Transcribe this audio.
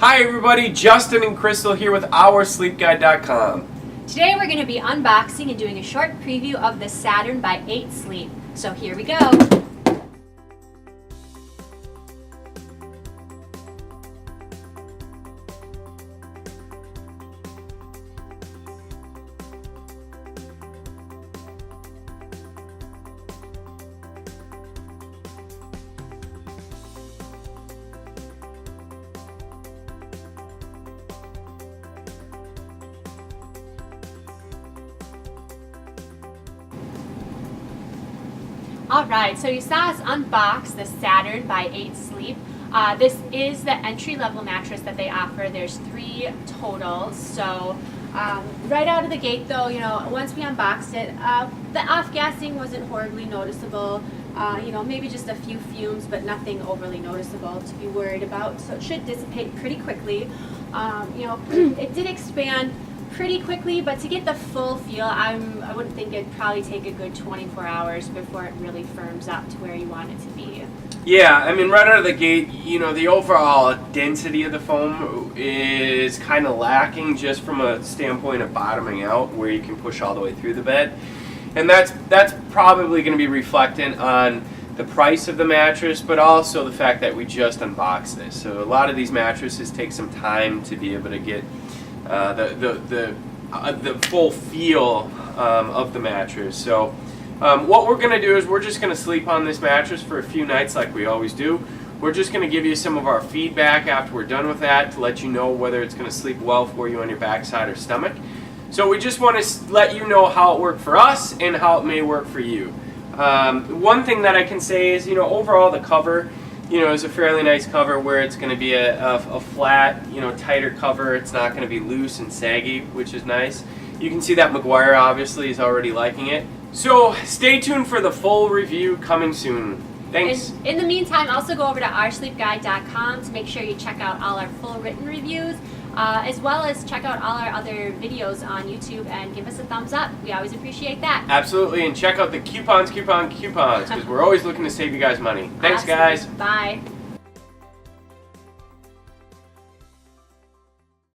Hi everybody, Justin and Crystal here with OurSleepGuide.com. Today we're going to be unboxing and doing a short preview of the Saturn by 8 Sleep. So here we go. Alright, so you saw us unbox the Saturn by 8 Sleep. This is the entry-level mattress that they offer. There's 3 totals. So right out of the gate though, once we unboxed it, the off-gassing wasn't horribly noticeable. Maybe just a few fumes, but nothing overly noticeable to be worried about. So it should dissipate pretty quickly. It did expand pretty quickly, but to get the full feel, I would think it'd probably take a good 24 hours before it really firms up to where you want it to be. Yeah, I mean right out of the gate, the overall density of the foam is kind of lacking just from a standpoint of bottoming out where you can push all the way through the bed. And that's probably going to be reflectant on the price of the mattress, but also the fact that we just unboxed this. So a lot of these mattresses take some time to be able to get the full feel of the mattress. So what we're going to do is we're just going to sleep on this mattress for a few nights like we always do. We're just going to give you some of our feedback after we're done with that to let you know whether it's going to sleep well for you on your backside or stomach. So we just want to let you know how it worked for us and how it may work for you. One thing that I can say is, overall the cover, is a fairly nice cover where it's going to be a flat, tighter cover. It's not going to be loose and saggy, which is nice. You can see that McGuire obviously is already liking it. So stay tuned for the full review coming soon. Thanks. In the meantime, also go over to OurSleepGuide.com to make sure you check out all our full written reviews, as well as check out all our other videos on YouTube and give us a thumbs up. We always appreciate that. Absolutely, and check out the coupons, because we're always looking to save you guys money. Thanks, guys. Bye.